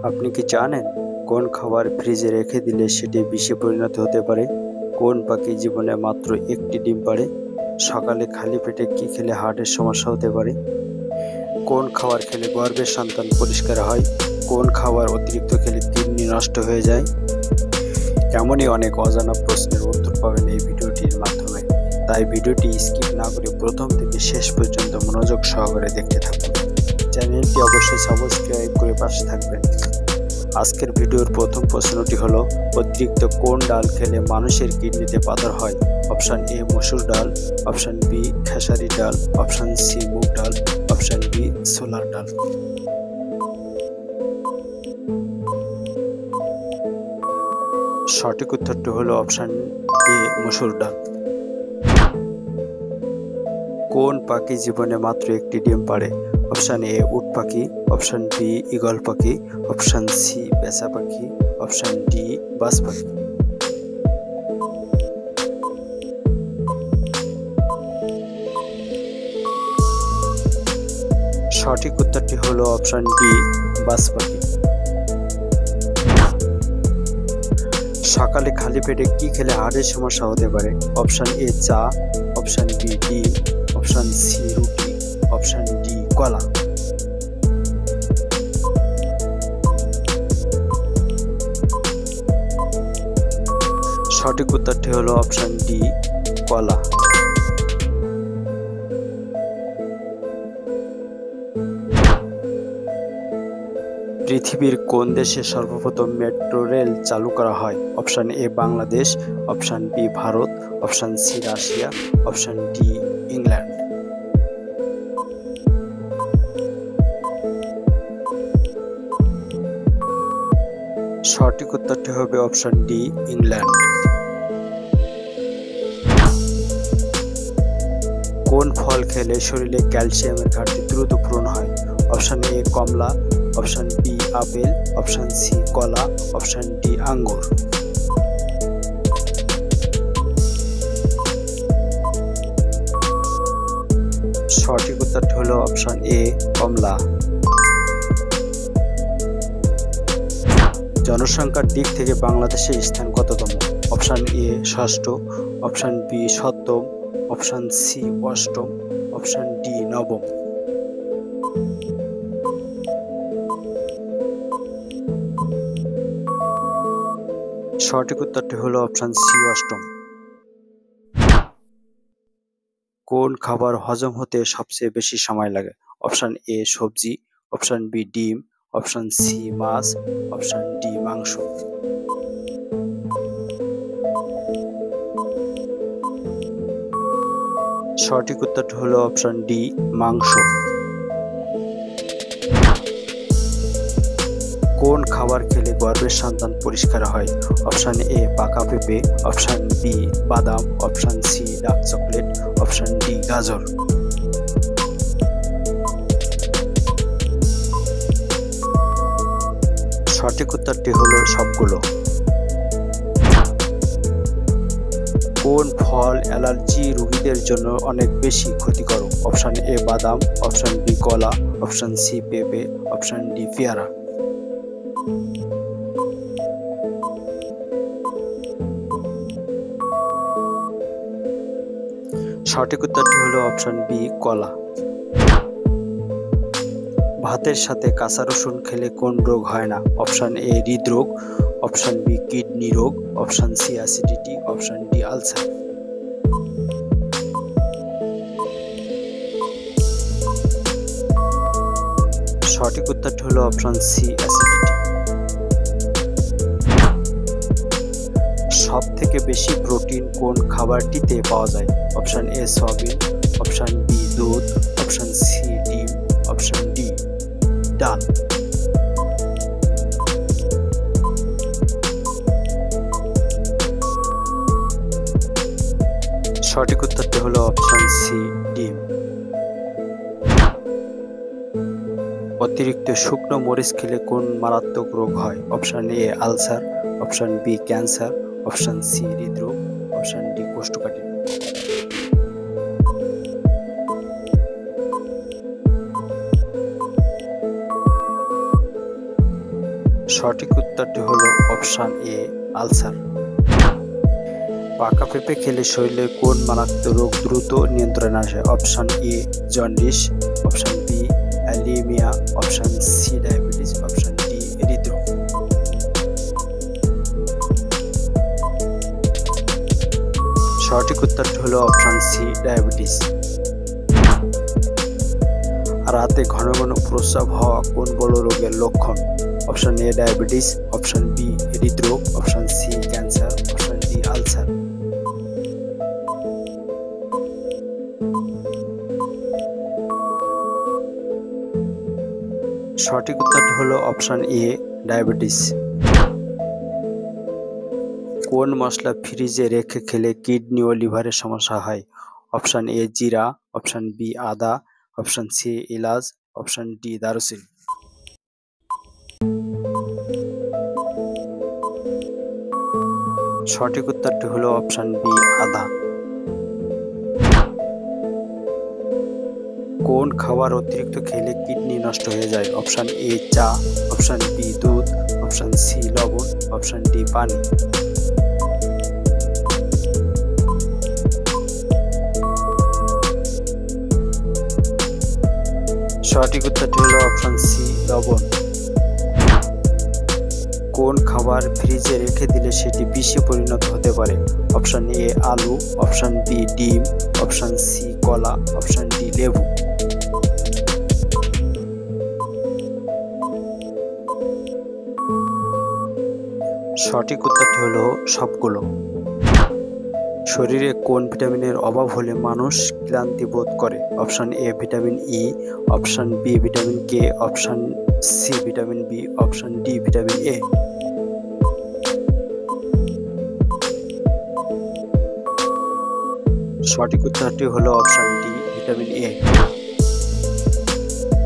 আপনি কি জানেন কোন খাবার ফ্রিজে রেখে দিলে সেটি বিষে পরিণত হতে পারে? কোন পাখি জীবনে মাত্র একটি ডিম পাড়ে? সকালে খালি পেটে কি খেলে হার্টের সমস্যা হতে পারে? কোন খাবার খেলে গর্ভের সন্তান পরিষ্কার হয়? কোন খাবার অতিরিক্ত খেলে কিডনি নষ্ট হয়ে যায়? এমনই অনেক অজানা প্রশ্নের উত্তর পাবেন এই ভিডিওটির মাধ্যমে। তাই ভিডিওটি স্কিপ না করে প্রথম থেকে শেষ পর্যন্ত মনোযোগ সহকারে দেখতে থাকুন। চ্যানেলটি অবশ্যই সাবস্ক্রাইব করে পাশে থাকবেন। আজকের ভিডিওর প্রথম প্রশ্নটি হলো, অতিরিক্ত কোন ডাল খেলে মানুষের কিডনিতে পাথর হয়? অপশান এ মসুর ডাল, অপশান বি খেসারি ডাল, অপশান সি মুগ ডাল, অপশান ডি ছোলার ডাল। সঠিক উত্তরটি হলো অপশান এ মসুর ডাল। কোন পাখি জীবনে মাত্র একটি ডিম পাড়ে? অপশান এ উট পাখি, অপশান বি ঈগল পাখি, অপশান সি পেঁচা পাখি, অপশান ডি বাজ পাখি। সঠিক উত্তরটি হলো অপশান ডি বাজ পাখি। সকালে খালি পেটে কি খেলে হার্টের সমস্যা হতে পারে? অপশান এ চা, অপশান বি ডিম, অপশান সি রুটি, অপশান ডি কলা। সঠিক উত্তরটি হলো অপশান ডি কলা। পৃথিবীর কোন দেশে সর্বপ্রথম মেট্রো রেল চালু করা হয়? Option A Bangladesh, option B Bharat, option C রাশিয়া, অপশান ডি ইংল্যান্ড। সঠিক উত্তরটি হবে অপশান ডি ইংল্যান্ড। কোন ফল খেলে শরীরে ক্যালসিয়ামের ঘাটতি দ্রুত পূরণ হয়? অপশান এ কমলা, option B apple, option C কলা, অপশান ডি আঙ্গুর। সঠিক উত্তরটি হলো অপশান এ কমলা। জনসংখ্যার দিক থেকে বাংলাদেশের স্থান কততম? অপশান এ ষষ্ঠ, অপশান বি সপ্তম, অপশান সি অষ্টম, অপশান ডি নবম। সঠিক উত্তরটি হলো অপশান সি অষ্টম। কোন খাবার হজম হতে সবচেয়ে বেশি সময় লাগে? অপশান এ সবজি, অপশান বি ডিম, অপশান সি মাছ, অপশান ডি মাংস। সঠিক উত্তরটি হলো অপশান ডি মাংস। কোন খাবার খেলে গর্ভের সন্তান পরিষ্কার হয়? অপশান এ পাকা পেঁপে, অপশান বি বাদাম, option C dark chocolate, option D গাজর। সঠিক উত্তরটি হলো সবগুলো। কোন ফল অ্যালার্জি রোগীদের জন্য অনেক বেশি ক্ষতিকর? অপশান এ বাদাম, অপশান বি কলা, অপশান সি পেঁপে, অপশান ডি পেয়ারা। সঠিক উত্তরটি হলো অপশান বি কলা। ভাতের সাথে কাঁচা রসুন খেলে কোন রোগ হয় না? অপশান এ হৃদরোগ, অপশান বি কিডনি রোগ, option C acidity, option D ulcer. সঠিক উত্তরটি হলো অপশান সি অ্যাসিডিটি। সব থেকে বেশি প্রোটিন কোন খাবারটিতে পাওয়া যায়? Option A soybean, option B দুধ, অপশান সি ডিম, অপশান ডি ডাল। সঠিক উত্তরটি হলো অপশান সি ডিম। অতিরিক্ত শুকনো মরিচ খেলে কোন মারাত্মক রোগ হয়? Option A ulcer, option B cancer, option C হৃদরোগ, অপশান ডি কোষ্ঠকাঠিন্য। সঠিক উত্তরটি হলো অপশন এ আলসার। পাকা পেঁপে খেলে শরীরে কোন মারাত্মক রোগ দ্রুত নিয়ন্ত্রণে আসে? Option A jaundice, option B anaemia, option C diabetes, option D হৃদরোগ। সঠিক উত্তরটি হলো অপশন সি ডায়াবেটিস। রাতে ঘন ঘন প্রস্রাব হওয়া কোন বড় রোগের লক্ষণ? Option A diabetes, option B হৃদরোগ, option C cancer, option D ulcer. সঠিক উত্তরটি হলো অপশন এ ডায়াবেটিস। কোন মশলা ফ্রিজে রেখে খেলে কিডনি ও লিভারের সমস্যা হয়? অপশন এ জিরা, অপশন বি আদা, অপশন সি এলাচ, অপশন ডি দারুচিনি। সঠিক উত্তরটি হলো অপশন বি আদা। কোন খাবার অতিরিক্ত খেলে কিডনি নষ্ট হয়ে যায়? অপশন এ চা, অপশন বি দুধ, অপশন সি লবণ, অপশন ডি পানি। সঠিক উত্তরটি হলো অপশন সি লবণ। কোন খাবার ফ্রিজে রেখে দিলে সেটি বিষে পরিণত হতে পারে? অপশন এ আলু, অপশন বি ডিম, অপশন সি কলা, অপশন ডি লেবু। সঠিক উত্তরটি হলো সবগুলো। শরীরে কোন ভিটামিনের অভাব হলে মানুষ ক্লান্তি বোধ করে? Option A vitamin E, option B vitamin K, option C vitamin B, option D vitamin A. সঠিক উত্তরটি হলো অপশন ডি ভিটামিন এ।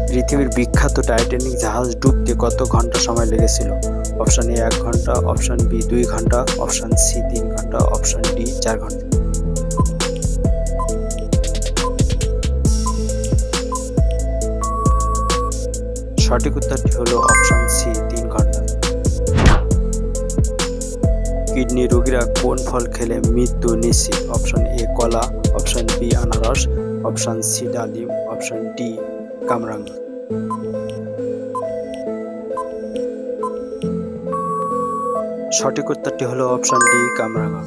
পৃথিবীর বিখ্যাত টাইটানিক জাহাজ ডুবতে কত ঘন্টা সময় লেগেছিল? অপশন এ 1 ঘন্টা, অপশন বি 2 ঘন্টা, অপশন সি 3 ঘন্টা, অপশন ডি 4 ঘন্টা। সঠিক উত্তরটি হলো অপশন সি 3 ঘন্টা। কিডনি রোগীরা কোন ফল খেলে মৃত্যু নিশ্চিত? অপশন এ কলা, অপশন বি আনারস, অপশন সি ডালিম, অপশন ডি কামরাঙ্গা। সঠিক উত্তরটি হলো অপশন ডি কামরাঙ্গা।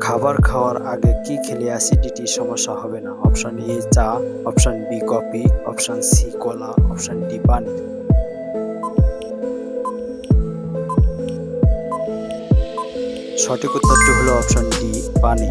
খাবার খাওয়ার আগে কি খেলে অ্যাসিডিটি সমস্যা হবে না? অপশন এ চা, option B coffee, option C কলা, অপশন ডি পানি। সঠিক উত্তরটি হলো অপশন ডি পানি।